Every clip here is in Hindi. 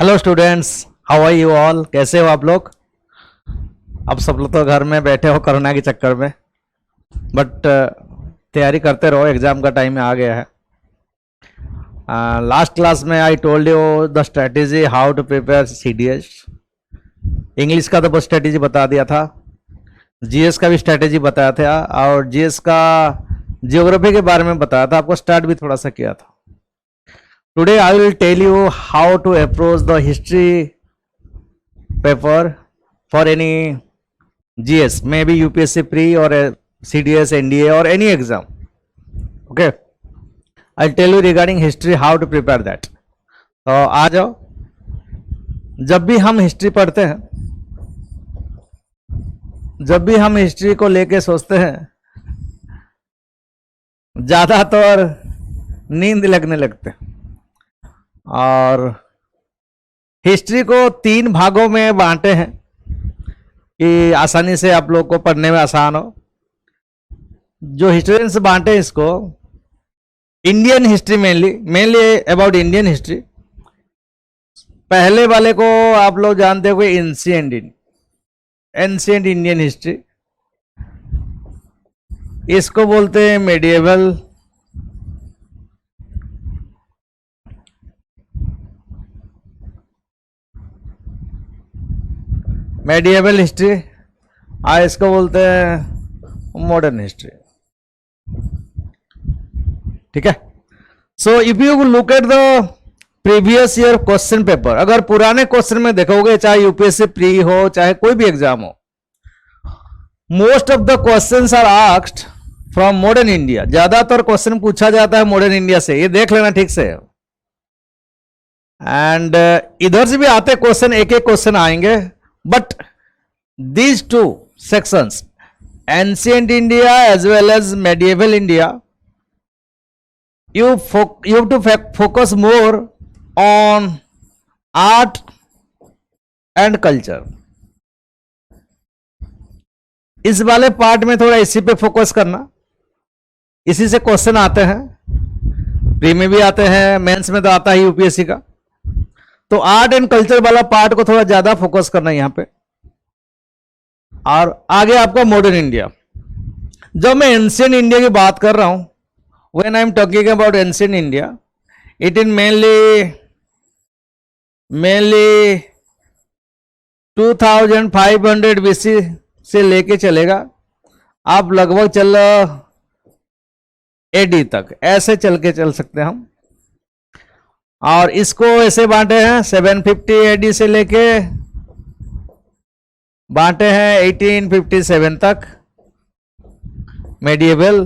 Hello students, how are you all? कैसे हो आप लोग? अब सब लोग तो घर में बैठे हो कोरोना के चक्कर में, बट तैयारी करते रहो, एग्जाम का टाइम आ गया है। लास्ट क्लास में I told you the strategy how to prepare CDS. English का तो बस स्ट्रेटेजी बता दिया था, जीएस का भी स्ट्रेटेजी बताया था, और जीएस का जियोग्राफी के बारे में बताया था, आपको स्टार्ट भी थोड़ा सा किया था। Today I will tell you how to approach the history paper for any GS, maybe UPSC pre or a CDS, NDA or any exam. Okay, I'll tell you regarding history how to prepare that. तो आ जाओ। जब भी हम हिस्ट्री पढ़ते हैं, जब भी हम हिस्ट्री को लेके सोचते हैं, ज्यादातर नींद लगने लगते हैं। और हिस्ट्री को 3 भागों में बांटे हैं कि आसानी से आप लोग को पढ़ने में आसान हो। जो हिस्टोरियंस बांटे इसको Indian history, mainly about Indian history. पहले वाले को आप लोग जानते हो एंशिएंट इंडियन हिस्ट्री, इसको बोलते हैं मेडिएवल। मेडिएवल हिस्ट्री, इसको बोलते हैं मॉडर्न हिस्ट्री। ठीक है। So if you look at the previous year question paper, अगर पुराने क्वेश्चन में देखोगे, चाहे यूपीएससी प्री हो चाहे कोई भी एग्जाम हो, most of the questions are asked from modern India. ज्यादातर क्वेश्चन पूछा जाता है मॉडर्न इंडिया से, ये देख लेना ठीक से। एंड इधर से भी आते क्वेश्चन, एक एक क्वेश्चन आएंगे। But these two sections, ancient India as well as medieval India, you have to focus more on art and culture. इस वाले पार्ट में थोड़ा इसी पे फोकस करना। इसी से क्वेश्चन आते हैं, प्री में भी आते हैं, मेंस में तो आता है यूपीएससी का। तो आर्ट एंड कल्चर वाला पार्ट को थोड़ा ज्यादा फोकस करना है यहां पे। और आगे आपका मॉडर्न इंडिया। जब मैं एंशिएंट इंडिया की बात कर रहा हूं, when I am talking about ancient India, it is mainly 2500 BC से लेके चलेगा, आप लगभग चल एडी तक, ऐसे चल के चल सकते हैं हम। और इसको ऐसे बांटे हैं 750 एडी से लेके बांटे हैं 1857 तक मेडिएवल,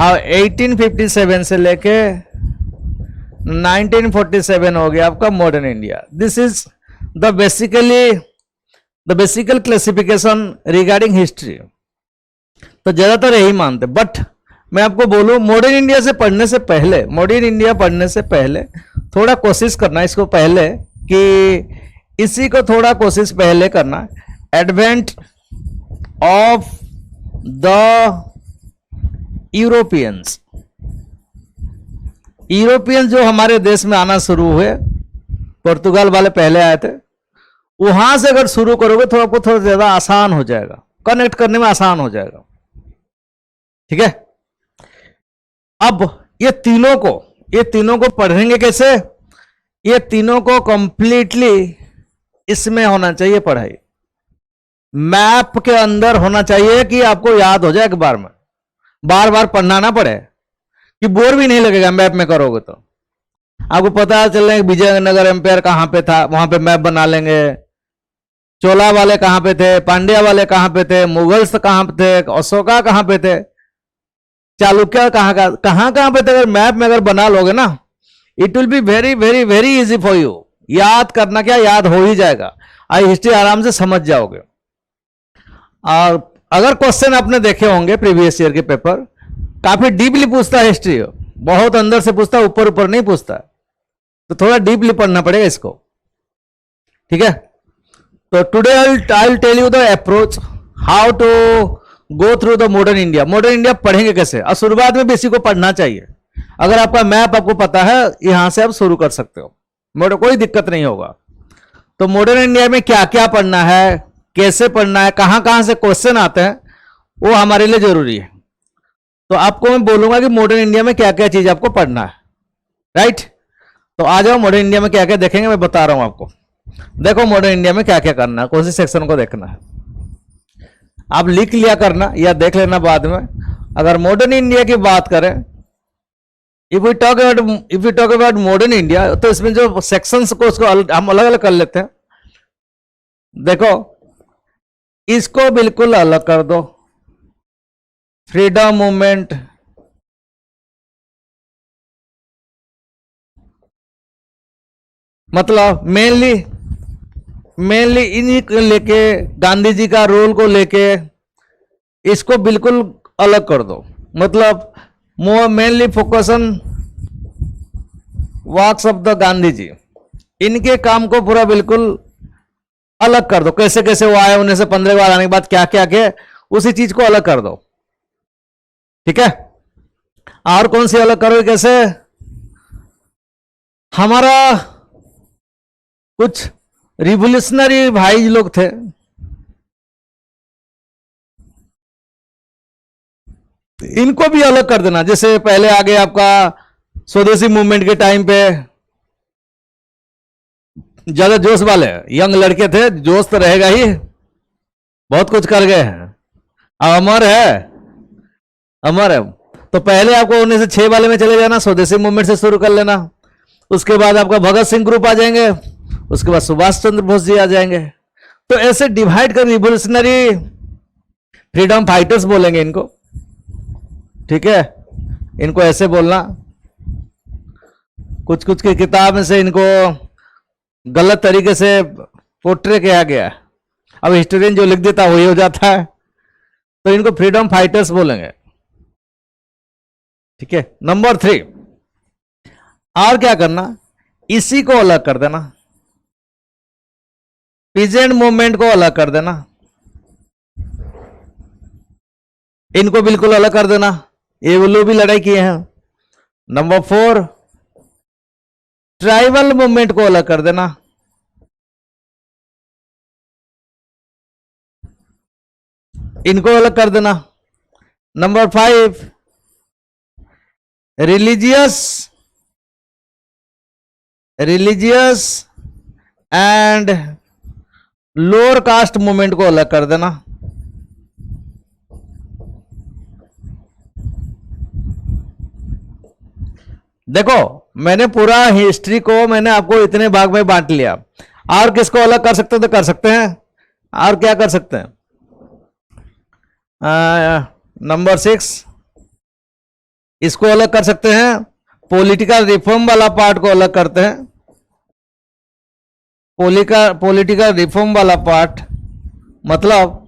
और 1857 से लेके 1947 हो गया आपका modern India. This is the basical classification regarding history. तो ज्यादातर यही मानते, बट मैं आपको बोलूं, मॉडर्न इंडिया पढ़ने से पहले थोड़ा कोशिश करना इसको पहले, कि इसी को थोड़ा कोशिश पहले करना। एडवेंट ऑफ द यूरोपियंस जो हमारे देश में आना शुरू हुए, पुर्तगाल वाले पहले आए थे, वहां से अगर शुरू करोगे तो आपको थोड़ा ज्यादा आसान हो जाएगा, कनेक्ट करने में आसान हो जाएगा। ठीक है। अब ये तीनों को पढ़ेंगे कैसे? ये तीनों को कंप्लीटली इसमें होना चाहिए पढ़ाई, मैप के अंदर होना चाहिए, कि आपको याद हो जाए एक बार में, बार बार पढ़ना ना पड़े, कि बोर भी नहीं लगेगा मैप में करोगे तो। आपको पता चल विजयनगर एम्पायर कहां पे था, वहां पे मैप बना लेंगे। चोला वाले कहां पे थे, पांड्या वाले कहां पे थे, मुगल्स कहां पे थे, अशोका कहां पे थे, चालुक्य कहां पे थे। अगर मैप में अगर बना लोगे ना, it will be very very very easy for you. याद करना क्या, याद हो ही जाएगा, आई हिस्ट्री आराम से समझ जाओगे। और अगर क्वेश्चन आपने देखे होंगे प्रीवियस ईयर के पेपर, काफी डीपली पूछता है हिस्ट्री, बहुत अंदर से पूछता है, ऊपर ऊपर नहीं पूछता, तो थोड़ा डीपली पढ़ना पड़ेगा इसको। ठीक है। तो today I will tell you the approach how to go through the modern India. Modern India पढ़ेंगे कैसे, और शुरुआत में भी इसी को पढ़ना चाहिए। अगर आपका मैप आपको पता है, यहां से आप शुरू कर सकते हो। कोई दिक्कत नहीं होगा। तो मॉडर्न इंडिया में क्या क्या पढ़ना है, कैसे पढ़ना है, कहां कहां से क्वेश्चन आते हैं, वो हमारे लिए जरूरी है। तो आपको मैं बोलूंगा कि मॉडर्न इंडिया में क्या क्या चीज आपको पढ़ना है, राइट। तो आ जाओ, मॉडर्न इंडिया में क्या क्या देखेंगे मैं बता रहा हूं आपको। देखो मॉडर्न इंडिया में क्या क्या करना है, कौन से सेक्शन को देखना है, आप लिख लिया करना या देख लेना बाद में। अगर मॉडर्न इंडिया की बात करें, if we talk about modern India, तो इसमें जो सेक्शंस को उसको हम अलग अलग कर लेते हैं। देखो इसको बिल्कुल अलग कर दो, फ्रीडम मूवमेंट, मतलब मेनली इन्हीं को लेके, गांधी जी का रोल को लेके इसको बिल्कुल अलग कर दो। मतलब mainly focus on works of the Gandhi ji, इनके काम को पूरा बिल्कुल अलग कर दो। कैसे कैसे वो आए, 1915 के बाद आने के बाद क्या क्या किया, उसी चीज को अलग कर दो, ठीक है। और कौन सी अलग करोगे, कैसे, हमारा कुछ रिवोल्यूशनरी भाई लोग थे, इनको भी अलग कर देना। जैसे पहले आगे आपका स्वदेशी मूवमेंट के टाइम पे ज्यादा जोश वाले यंग लड़के थे, जोश तो रहेगा ही, बहुत कुछ कर गए हैं, अमर है, अमर है। तो पहले आपको 1906 वाले में चले जाना, स्वदेशी मूवमेंट से शुरू कर लेना। उसके बाद आपका भगत सिंह ग्रुप आ जाएंगे, उसके बाद सुभाष चंद्र बोस जी आ जाएंगे। तो ऐसे डिवाइड कर, रिवोल्यूशनरी फ्रीडम फाइटर्स बोलेंगे इनको, ठीक है, इनको ऐसे बोलना। कुछ कुछ की किताब में से इनको गलत तरीके से पोर्ट्रे किया गया, अब हिस्टोरियन जो लिख देता वही हो जाता है, तो इनको फ्रीडम फाइटर्स बोलेंगे, ठीक है। नंबर 3, और क्या करना, इसी को अलग कर देना, पीजेंट मूवमेंट को अलग कर देना, इनको बिल्कुल अलग कर देना, ये वो लोग भी लड़ाई किए हैं। नंबर 4, ट्राइबल मूवमेंट को अलग कर देना, इनको अलग कर देना। Number 5, religious and lower caste movement को अलग कर देना। देखो मैंने पूरा हिस्ट्री को मैंने आपको इतने भाग में बांट लिया। और किसको अलग कर सकते हो तो कर सकते हैं, और क्या कर सकते हैं, नंबर 6 इसको अलग कर सकते हैं, पॉलिटिकल रिफॉर्म वाला पार्ट को अलग करते हैं। पॉलिटिकल रिफॉर्म वाला पार्ट मतलब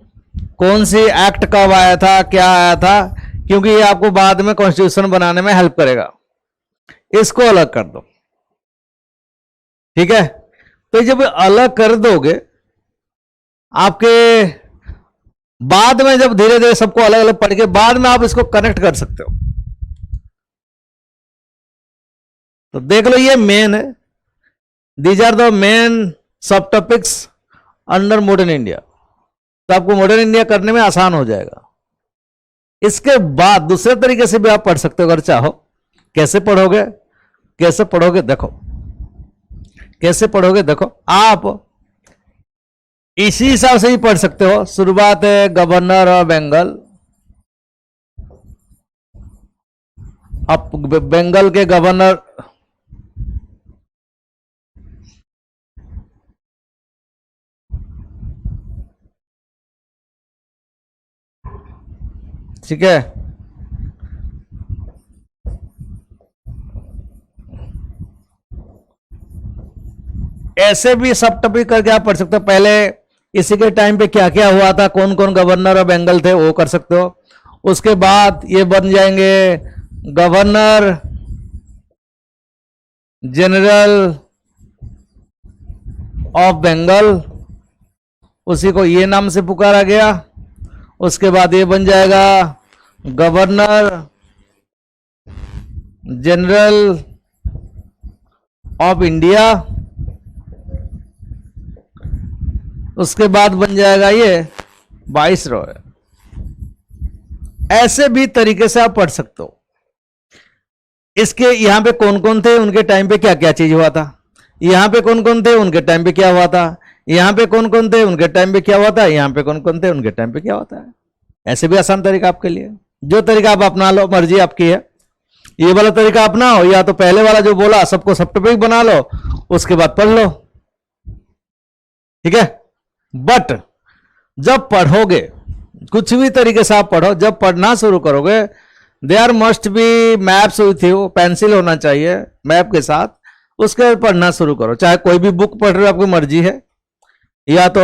कौन सी एक्ट कब आया था, क्या आया था, क्योंकि ये आपको बाद में कॉन्स्टिट्यूशन बनाने में हेल्प करेगा, इसको अलग कर दो, ठीक है। तो जब अलग कर दोगे, आपके बाद में जब धीरे धीरे सबको अलग अलग पढ़ के बाद में आप इसको कनेक्ट कर सकते हो। तो देख लो ये मेन है, दीज आर द मेन सब टॉपिक्स अंडर मॉडर्न इंडिया। तो आपको मॉडर्न इंडिया करने में आसान हो जाएगा। इसके बाद दूसरे तरीके से भी आप पढ़ सकते हो अगर चाहो। कैसे पढ़ोगे, कैसे पढ़ोगे देखो, कैसे पढ़ोगे देखो, आप इसी हिसाब से ही पढ़ सकते हो। शुरुआत है गवर्नर ऑफ बंगाल, अब बंगाल के गवर्नर ठीक है, ऐसे भी सब टॉपिक करके आप पढ़ सकते हो। पहले इसी के टाइम पे क्या क्या हुआ था, कौन कौन गवर्नर ऑफ बंगाल थे, वो कर सकते हो। उसके बाद ये बन जाएंगे गवर्नर जनरल ऑफ बंगाल, उसी को ये नाम से पुकारा गया। उसके बाद ये बन जाएगा गवर्नर जनरल ऑफ इंडिया, उसके बाद बन जाएगा ये वाइसरॉय। ऐसे भी तरीके से आप पढ़ सकते हो। इसके यहां पे कौन कौन थे, उनके टाइम पे क्या क्या चीज हुआ था, यहां पे कौन कौन थे, उनके टाइम पे क्या हुआ था, यहां पे कौन कौन थे, उनके टाइम पे क्या हुआ था, यहां पे कौन कौन थे, उनके टाइम पे क्या होता है। ऐसे भी आसान तरीका आपके लिए, जो तरीका आप अपना लो, मर्जी आपकी है। ये वाला तरीका अपनाओ, या तो पहले वाला जो बोला सबको सब टॉपिक बना लो, उसके बाद पढ़ लो, ठीक है। बट जब पढ़ोगे, कुछ भी तरीके से आप पढ़ो, जब पढ़ना शुरू करोगे, there must be maps with you, pencil होना चाहिए मैप के साथ, उसके बाद पढ़ना शुरू करो। चाहे कोई भी बुक पढ़ रहे हो, आपकी मर्जी है, या तो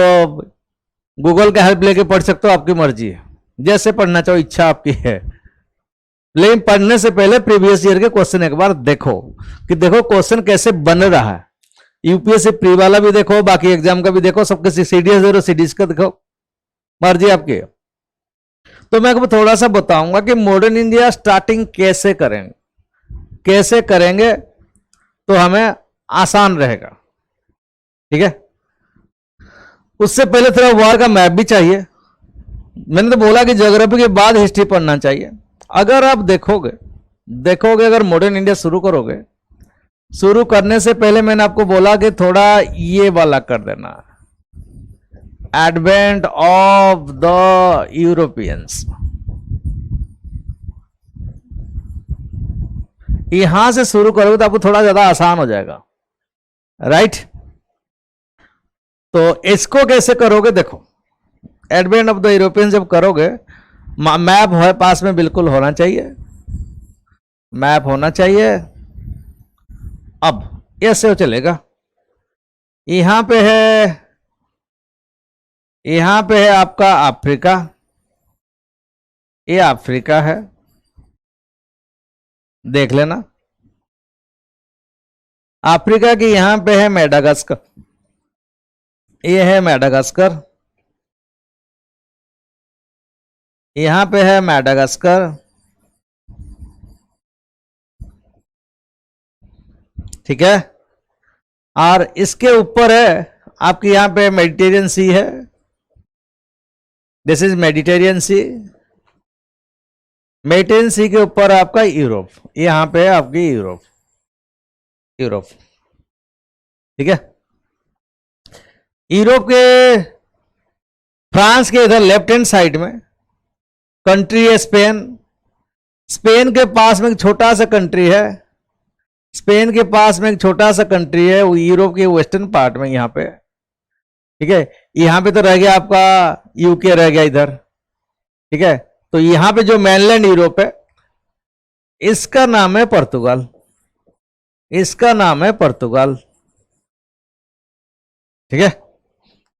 गूगल का हेल्प लेके पढ़ सकते हो, आपकी मर्जी है, जैसे पढ़ना चाहो, इच्छा आपकी है। लेकिन पढ़ने से पहले प्रीवियस ईयर के क्वेश्चन एक बार देखो, कि देखो क्वेश्चन कैसे बन रहा है। यूपीएससी प्री वाला भी देखो, बाकी एग्जाम का भी देखो, सबके सीडीएस देखो, सीडीएस का देखो, मर्जी आपकी है। तो मैं आपको थोड़ा सा बताऊंगा कि मॉडर्न इंडिया स्टार्टिंग कैसे करेंगे, कैसे करेंगे तो हमें आसान रहेगा, ठीक है। उससे पहले थोड़ा वॉर का मैप भी चाहिए। मैंने तो बोला कि ज्योग्राफी के बाद हिस्ट्री पढ़ना चाहिए। अगर आप देखोगे अगर मॉडर्न इंडिया शुरू करोगे, शुरू करने से पहले मैंने आपको बोला कि थोड़ा ये वाला कर देना, एडवेंट ऑफ द यूरोपियंस। यहां से शुरू करोगे तो आपको थोड़ा ज्यादा आसान हो जाएगा, राइट। तो इसको कैसे करोगे, देखो, एडवेंट ऑफ द यूरोपियंस जब करोगे, मैप है पास में, बिल्कुल होना चाहिए, मैप होना चाहिए। अब ऐसे हो चलेगा, यहां पे है आपका अफ्रीका, ये अफ्रीका है, देख लेना। अफ्रीका की यहां पे है मेडागास्कर, ये है मेडागास्कर, यहां पे है मेडागास्कर, ठीक है। और इसके ऊपर है आपके यहां पे मेडिटेरियन सी है, this is Mediterranean Sea. Mediterranean Sea के ऊपर आपका यूरोप, यहां पे है आपकी यूरोप, ठीक है। यूरोप के फ्रांस के इधर लेफ्ट हैंड साइड में कंट्री है स्पेन, स्पेन के पास में एक छोटा सा कंट्री है, स्पेन के पास में एक छोटा सा कंट्री है, वो यूरोप के वेस्टर्न पार्ट में यहां पे, ठीक है। यहां पे तो रह गया आपका यूके, रह गया इधर, ठीक है। तो यहां पे जो मेनलैंड यूरोप है, इसका नाम है पुर्तगाल, इसका नाम है पुर्तगाल, ठीक है।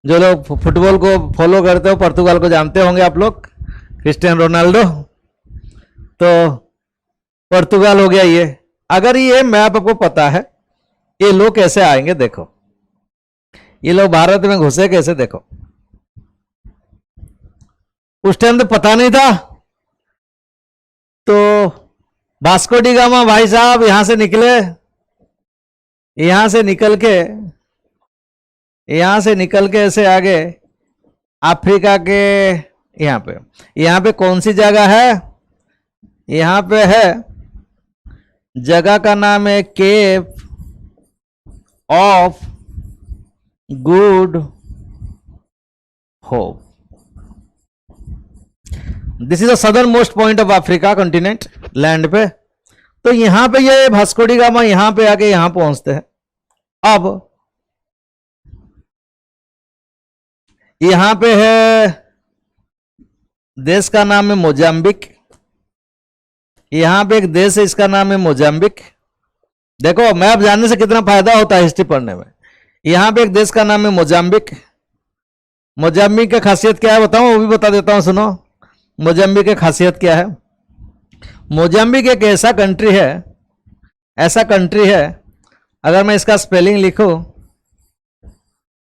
जो लोग फुटबॉल को फॉलो करते हो, पुर्तगाल को जानते होंगे आप लोग, क्रिस्टियानो रोनाल्डो, तो पुर्तगाल हो गया ये। अगर ये मैप आपको पता है, ये लोग कैसे आएंगे, देखो, ये लोग भारत में घुसे कैसे, देखो, उस टाइम तो पता नहीं था। तो वास्को डी गामा भाई साहब यहां से निकले, यहां से निकल के ऐसे आगे अफ्रीका के यहां पे कौन सी जगह है, यहां पे है, जगह का नाम है Cape of Good Hope. This is the southern most point of Africa continent, land पे। तो यहां पे ये वास्को डी गामा यहां पे आके यहां पहुंचते हैं। अब यहां पे है, देश का नाम है मोजाम्बिक, यहां पे एक देश है, इसका नाम है मोजाम्बिक। देखो मैप जानने से कितना फायदा होता है हिस्ट्री पढ़ने में। यहां पे एक देश का नाम है मोजाम्बिक, मोजाम्बिक की खासियत क्या है बताऊं, वो भी बता देता हूं, सुनो। मोजाम्बिक की खासियत क्या है, मोजाम्बिक एक ऐसा कंट्री है, अगर मैं इसका स्पेलिंग लिखूं,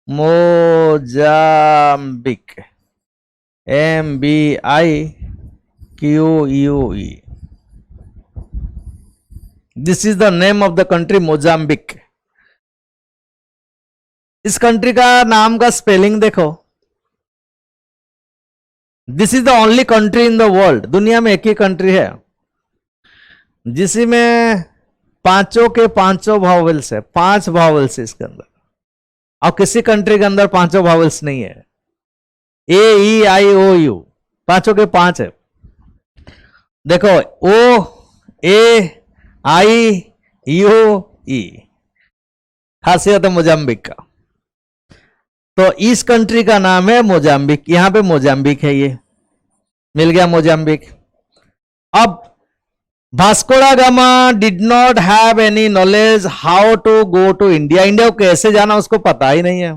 Mozambique, MBIQUE, this is the name of the country Mozambique. इस कंट्री का नाम का स्पेलिंग देखो। This is the only country in the world, दुनिया में एक ही कंट्री है जिसमें पांचों के पांचों वावल्स है, 5 वावल्स इसके अंदर। और किसी कंट्री के अंदर पांचों वावल्स नहीं है। ए ई आई ओ यू, पांचों के 5 है। देखो, ओ ए आई यू ई, खासियत है मोजाम्बिक का। तो इस कंट्री का नाम है मोजाम्बिक। यहां पे मोजाम्बिक है, ये मिल गया मोजाम्बिक। अब Vasco da Gama did not have any knowledge how to go to India. India को कैसे जाना उसको पता ही नहीं है।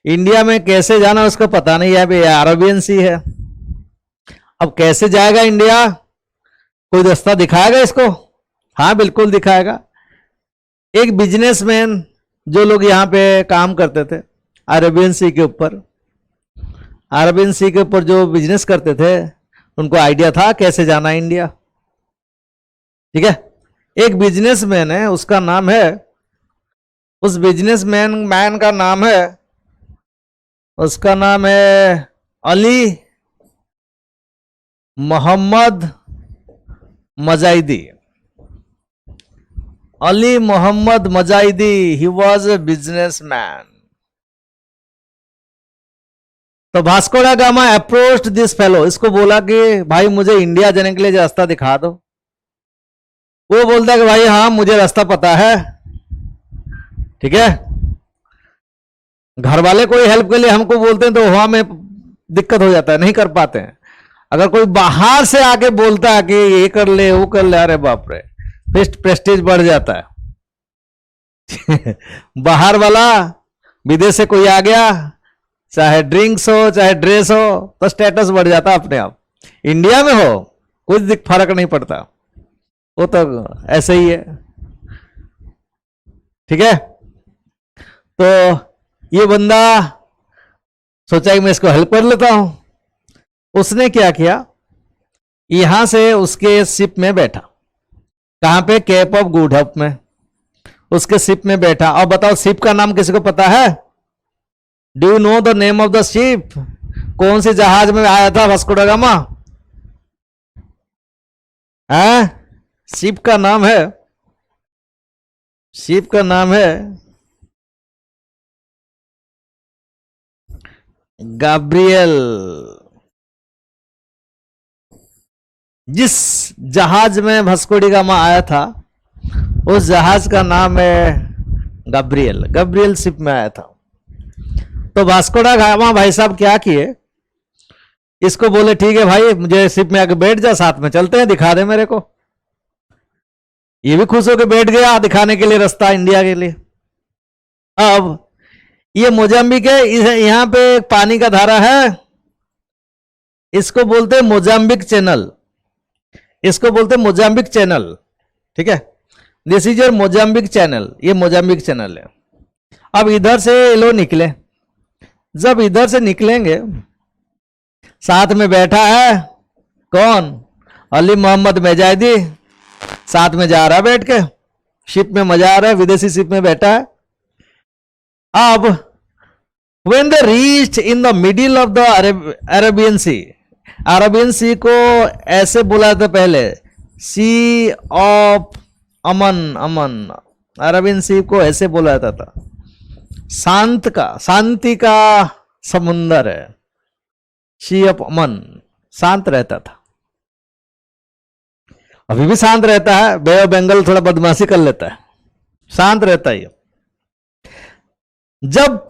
इंडिया में कैसे जाना उसको पता नहीं है, अरेबियन सी है। अब कैसे जाएगा इंडिया? कोई रास्ता दिखाएगा इसको? हाँ बिल्कुल दिखाएगा। एक बिजनेसमैन, जो लोग यहां पे काम करते थे अरेबियन सी के ऊपर, अरेबियन सी के ऊपर जो बिजनेस करते थे, उनको आइडिया था कैसे जाना इंडिया। ठीक है, एक बिजनेसमैन है, उसका नाम है, उस बिजनेसमैन का नाम है, उसका नाम है Ali Mohammed Majaidi. Ali Mohammed Majaidi, he was a businessman. तो Vasco da Gama approached this fellow, इसको बोला कि भाई मुझे इंडिया जाने के लिए रास्ता दिखा दो। वो बोलता है कि भाई हाँ मुझे रास्ता पता है। ठीक है, घर वाले कोई हेल्प के लिए हमको बोलते हैं तो वहां में दिक्कत हो जाता है, नहीं कर पाते हैं। अगर कोई बाहर से आके बोलता है कि ये कर ले वो कर ले, अरे बाप रे, प्रेस्टीज बढ़ जाता है। बाहर वाला, विदेश से कोई आ गया, चाहे ड्रिंक्स हो चाहे ड्रेस हो, तो स्टेटस बढ़ जाता है अपने आप। इंडिया में हो कुछ फर्क नहीं पड़ता, वो तो ऐसे ही है। ठीक है, तो ये बंदा सोचा कि मैं इसको हेल्प कर लेता हूं। उसने क्या किया, यहां से उसके शिप में बैठा। कहां पे? केप ऑफ गुड होप में उसके शिप में बैठा। और बताओ शिप का नाम किसी को पता है? Do you know the name of the ship? कौन सी जहाज में आया था वास्को दा गामा? शिप का नाम है, शिप का नाम है गैब्रियल। जिस जहाज में वास्को डी गामा आया था उस जहाज का नाम है गैब्रियल। गैब्रियल शिप में आया था। तो वास्को दा गामा भाई साहब क्या किए, इसको बोले ठीक है भाई मुझे शिप में आके बैठ जा, साथ में चलते हैं, दिखा दे मेरे को। ये भी खुश होकर बैठ गया दिखाने के लिए रास्ता इंडिया के लिए। अब ये मोजाम्बिक है, यहां पे पानी का धारा है, इसको बोलते हैं मोजाम्बिक चैनल, इसको बोलते हैं मोजाम्बिक चैनल। ठीक है, this is your Mozambique channel, ये मोजाम्बिक चैनल है। अब इधर से ये लोग निकले, जब इधर से निकलेंगे, साथ में बैठा है कौन? अली मोहम्मद मेजाइदी, साथ में जा रहा है बैठ के, शिप में मजा आ रहा है, विदेशी शिप में बैठा है। अब when they reached in the middle of the Arabian Sea, Arabian Sea को ऐसे बोला था पहले, सी of Aman, Aman, Arabian Sea को ऐसे बोला जाता था, शांत का, शांति का समुंदर है, सी ऑफ अमन, शांत रहता था। अभी भी शांत रहता है, बे ऑफ बंगाल थोड़ा बदमाशी कर लेता है, शांत रहता है। जब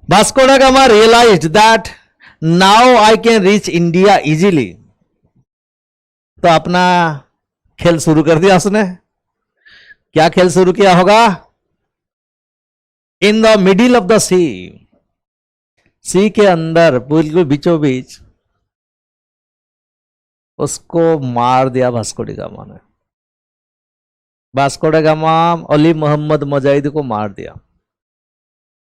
Vasco da Gama realised that now I can reach India easily, तो अपना खेल शुरू कर दिया उसने। क्या खेल शुरू किया होगा? In the middle of the sea, sea के अंदर बिल्कुल बीचों बीच उसको मार दिया वास्को डी गामा ने। Vasco da Gama Ali Mohammed Mujahid को मार दिया।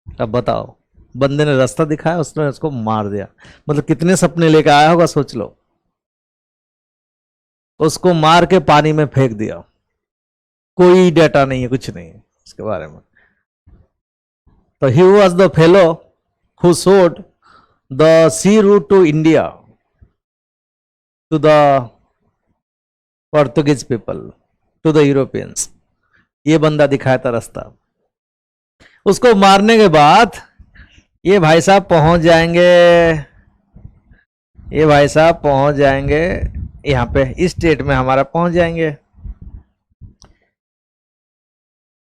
अब बताओ, बंदे ने रास्ता दिखाया, उसने उसको मार दिया। मतलब कितने सपने लेकर आया होगा सोच लो। उसको मार के पानी में फेंक दिया, कोई डाटा नहीं है, कुछ नहीं है इसके बारे में। तो he was the fellow who showed the sea route to India to the Portuguese people, to the Europeans. ये बंदा दिखाया था रास्ता। उसको मारने के बाद ये भाई साहब पहुंच जाएंगे, ये भाई साहब पहुंच जाएंगे यहाँ पे, इस स्टेट में हमारा पहुंच जाएंगे।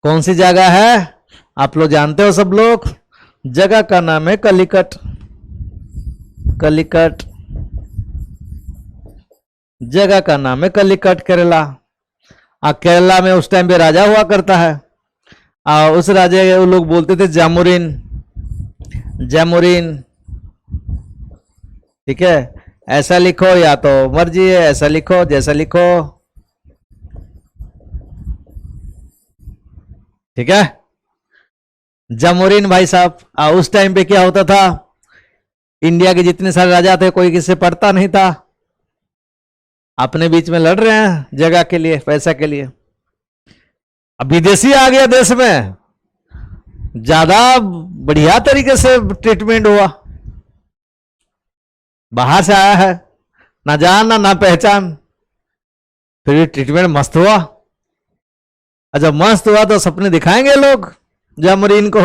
कौन सी जगह है आप लोग जानते हो सब लोग, जगह का नाम है कलिकट। कलिकट जगह का नाम है कलिकट, केरला। केरला में उस टाइम पे राजा हुआ करता है, उस राजा वो लोग बोलते थे जामुरीन, जामुरीन। ठीक है, ऐसा लिखो या तो मर्जी है, ऐसा लिखो जैसा लिखो। ठीक है, जामुरीन भाई साहब। उस टाइम पे क्या होता था, इंडिया के जितने सारे राजा थे कोई किसी से पढ़ता नहीं था, अपने बीच में लड़ रहे हैं जगह के लिए, पैसा के लिए। अब विदेशी आ गया देश में, ज्यादा बढ़िया तरीके से ट्रीटमेंट हुआ। बाहर से आया है, ना जान ना पहचान, फिर ट्रीटमेंट मस्त हुआ। और जब मस्त हुआ तो सपने दिखाएंगे लोग जामरीन को।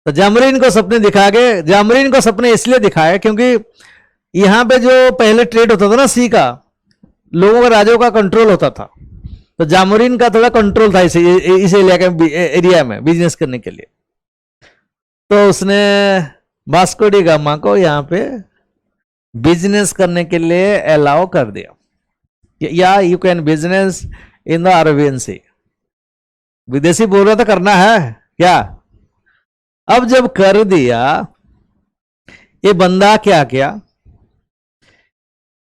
तो जामरीन को सपने दिखा के, जामरीन को सपने इसलिए दिखाए क्योंकि यहां पे जो पहले ट्रेड होता था ना सी का, लोगों का, राजाओं का कंट्रोल होता था। तो जामरीन का थोड़ा कंट्रोल था इस एरिया में बिजनेस करने के लिए। तो उसने वास्को डी गामा को यहाँ पे बिजनेस करने के लिए अलाउ कर दिया, yeah you can business in the Arabian Sea. विदेशी बोल रहा था करना है क्या। अब जब कर दिया, ये बंदा क्या किया,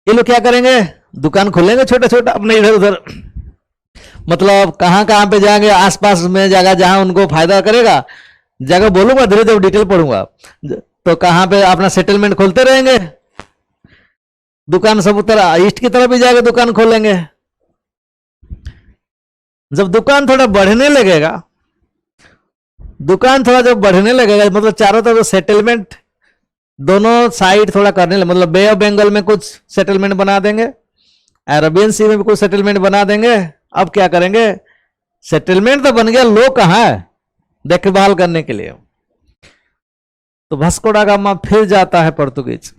ये लोग क्या करेंगे, दुकान खोलेंगे छोटा छोटा अपने इधर उधर, मतलब कहां कहां पे जाएंगे, आसपास में जगह जहां उनको फायदा करेगा, जगह बोलूंगा धीरे धीरे डिटेल पढ़ूंगा। तो कहां पे अपना सेटलमेंट खोलते रहेंगे, दुकान सब उतर ईस्ट की तरफ भी जाके दुकान खोलेंगे। जब दुकान थोड़ा बढ़ने लगेगा, दुकान थोड़ा जब बढ़ने लगेगा, मतलब चारों तरफ सेटलमेंट दोनों साइड थोड़ा करने लगे, मतलब बे ऑफ बंगाल में कुछ सेटलमेंट बना देंगे, अरेबियन सी में भी कुछ सेटलमेंट बना देंगे। अब क्या करेंगे, सेटलमेंट तो बन गया, लोग कहां है देखभाल करने के लिए। तो वास्को डा गामा फिर जाता है पोर्तुगीज,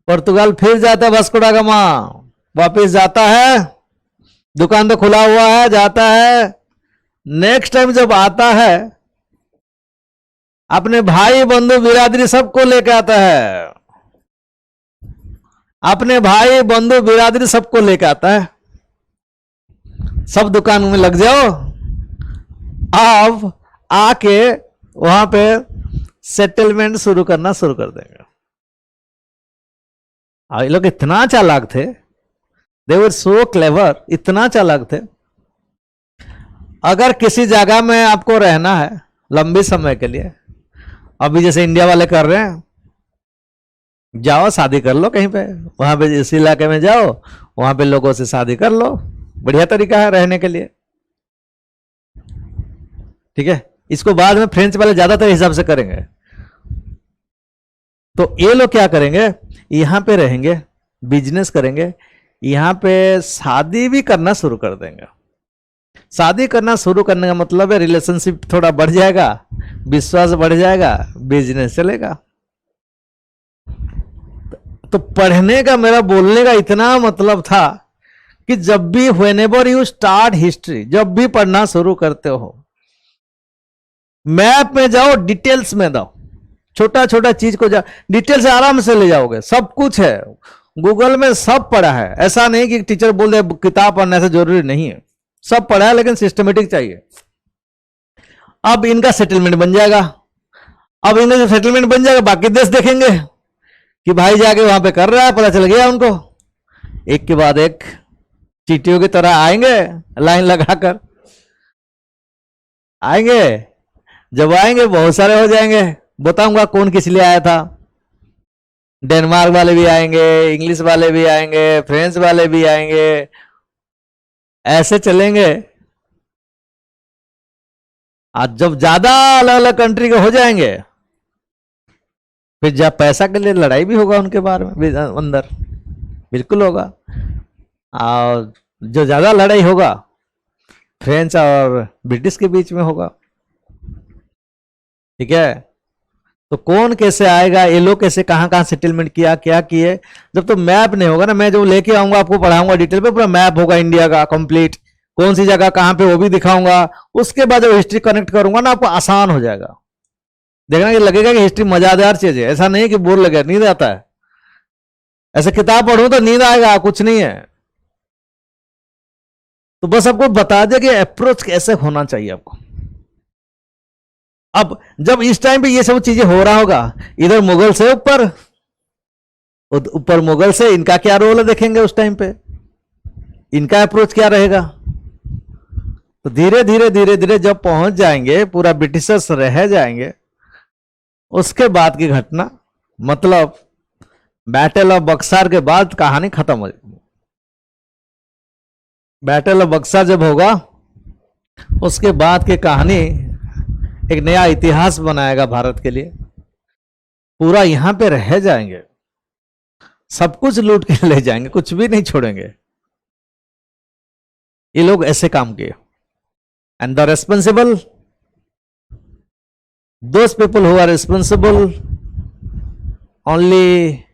पुर्तगाल फिर जाता है वास्को डा गामा, वापिस जाता है, दुकान तो खुला हुआ है, जाता है। नेक्स्ट टाइम जब आता है, अपने भाई बंधु बिरादरी सबको लेके आता है, अपने भाई बंधु बिरादरी सबको लेके आता है। सब दुकान में लग जाओ, अब आके वहां पे सेटलमेंट शुरू करना शुरू कर देंगे। ये लोग इतना चालाक थे, दे वर सो क्लेवर, इतना चालाक थे। अगर किसी जगह में आपको रहना है लंबे समय के लिए, अभी जैसे इंडिया वाले कर रहे हैं, जाओ शादी कर लो कहीं पे, वहां पे इस इलाके में जाओ, वहां पे लोगों से शादी कर लो, बढ़िया तरीका है रहने के लिए। ठीक है, इसको बाद में फ्रेंच वाले ज्यादातर हिसाब से करेंगे। तो ये लोग क्या करेंगे, यहां पे रहेंगे, बिजनेस करेंगे, यहां पे शादी भी करना शुरू कर देंगे। शादी करना शुरू करने का मतलब है रिलेशनशिप थोड़ा बढ़ जाएगा, विश्वास बढ़ जाएगा, बिजनेस चलेगा। तो पढ़ने का, मेरा बोलने का इतना मतलब था कि जब भी व्हेनेवर यू स्टार्ट हिस्ट्री, जब भी पढ़ना शुरू करते हो, मैप में जाओ, डिटेल्स में जाओ, छोटा छोटा चीज को जाओ, डिटेल से आराम से ले जाओगे। सब कुछ है गूगल में, सब पढ़ा है। ऐसा नहीं कि टीचर बोल दे किताब पढ़ने से जरूरी नहीं है, सब पढ़ा है, लेकिन सिस्टमेटिक चाहिए। अब इनका सेटलमेंट बन जाएगा, अब इनका जो सेटलमेंट बन जाएगा, बाकी देश देखेंगे कि भाई जाके वहां पे कर रहा है, पता चल गया उनको। एक के बाद एक चीटियों की तरह आएंगे, लाइन लगाकर आएंगे। जब आएंगे बहुत सारे हो जाएंगे, बताऊंगा कौन किस लिए आया था। डेनमार्क वाले भी आएंगे, इंग्लिश वाले भी आएंगे, फ्रेंच वाले भी आएंगे, ऐसे चलेंगे। आज जब ज्यादा अलग अलग कंट्री के हो जाएंगे, फिर जब पैसा के लिए लड़ाई भी होगा उनके बारे में अंदर, बिल्कुल होगा। और जो ज्यादा लड़ाई होगा फ्रेंच और ब्रिटिश के बीच में होगा, ठीक है। तो कौन कैसे आएगा, ये लोग कैसे कहाँ कहाँ सेटलमेंट किया, क्या किए, जब तो मैप नहीं होगा ना। मैं जो लेके आऊंगा आपको पढ़ाऊंगा डिटेल पे, पूरा मैप होगा इंडिया का कंप्लीट, कौन सी जगह कहाँ पे वो भी दिखाऊंगा। उसके बाद जब हिस्ट्री कनेक्ट करूंगा ना, आपको आसान हो जाएगा। देखना कि लगेगा कि हिस्ट्री मजेदार चीज है, ऐसा नहीं है कि बोर लगे, नींद आता है। ऐसे किताब पढ़ो तो नींद आएगा, कुछ नहीं है। तो बस आपको बता दे कि अप्रोच कैसे होना चाहिए आपको। अब जब इस टाइम पे ये सब चीजें हो रहा होगा, इधर मुगल से ऊपर मुगल से इनका क्या रोल है देखेंगे उस टाइम पे, इनका अप्रोच क्या रहेगा। तो धीरे धीरे धीरे धीरे जब पहुंच जाएंगे, पूरा ब्रिटिशर्स रह जाएंगे, उसके बाद की घटना, मतलब बैटल ऑफ बक्सर के बाद कहानी खत्म हो जाएगी। बैटल ऑफ बक्सर जब होगा, उसके बाद की कहानी एक नया इतिहास बनाएगा भारत के लिए। पूरा यहां पे रह जाएंगे, सब कुछ लूट के ले जाएंगे, कुछ भी नहीं छोड़ेंगे। ये लोग ऐसे काम किए। And the responsible, those people who are responsible, only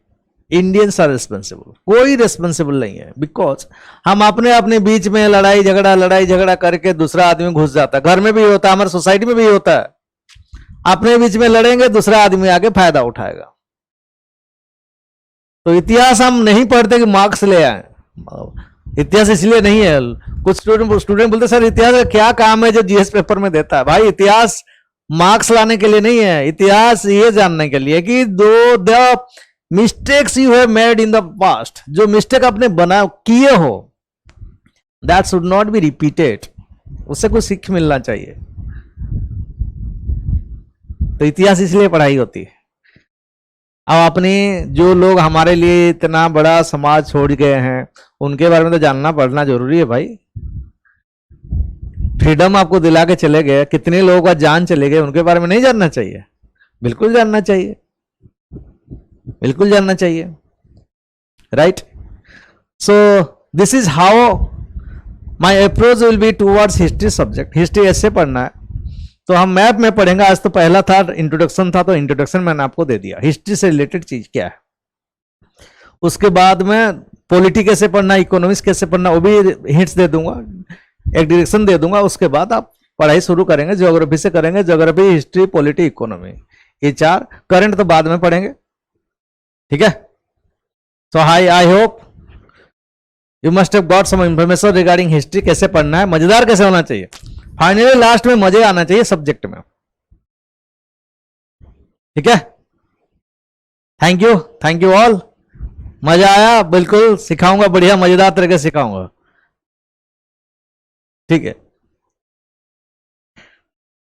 Indians are responsible, कोई रेस्पॉन्सिबल नहीं है। बिकॉज हम अपने अपने बीच में लड़ाई झगड़ा करके दूसरा आदमी घुस जाता है। घर में भी होता है, हमारे सोसाइटी में भी होता है। अपने बीच में लड़ेंगे, दूसरा आदमी आके फायदा उठाएगा। तो इतिहास हम नहीं पढ़ते कि मार्क्स ले आए, इतिहास इसलिए नहीं है। कुछ स्टूडेंट बोलते सर इतिहास का क्या काम है जो जीएस पेपर में देता है। भाई इतिहास मार्क्स लाने के लिए नहीं है, इतिहास ये जानने के लिए कि the mistakes you have made in the past, जो मिस्टेक आपने बना किए हो, that should not be repeated, उससे कुछ सीख मिलना चाहिए। तो इतिहास इसलिए पढ़ाई होती है। अब अपने जो लोग हमारे लिए इतना बड़ा समाज छोड़ गए हैं, उनके बारे में तो जानना पढ़ना जरूरी है भाई। फ्रीडम आपको दिला के चले गए, कितने लोगों का जान चले गए, उनके बारे में नहीं जानना चाहिए? बिल्कुल जानना चाहिए, बिल्कुल जानना चाहिए, right. So this is how my approach will be towards history subject. History ऐसे पढ़ना है। तो हम मैप में पढ़ेंगे। आज तो पहला था इंट्रोडक्शन था, तो इंट्रोडक्शन मैंने आपको दे दिया, हिस्ट्री से रिलेटेड चीज क्या है। उसके बाद में पॉलिटी कैसे पढ़ना, इकोनॉमिक्स कैसे पढ़ना, वो भी हिंट्स दे दूंगा, एक डायरेक्शन दे दूंगा। उसके बाद आप पढ़ाई शुरू करेंगे, ज्योग्राफी से करेंगे, ज्योग्राफी, हिस्ट्री, पॉलिटी, इकोनॉमी, ये चार। करंट तो बाद में पढ़ेंगे, ठीक है। So I hope you must have got some information regarding history, कैसे पढ़ना है, मजेदार कैसे होना चाहिए, फाइनली लास्ट में मजे आना चाहिए सब्जेक्ट में, ठीक है। Thank you all. मजा आया? बिल्कुल सिखाऊंगा, बढ़िया मजेदार तरीके से सिखाऊंगा, ठीक है।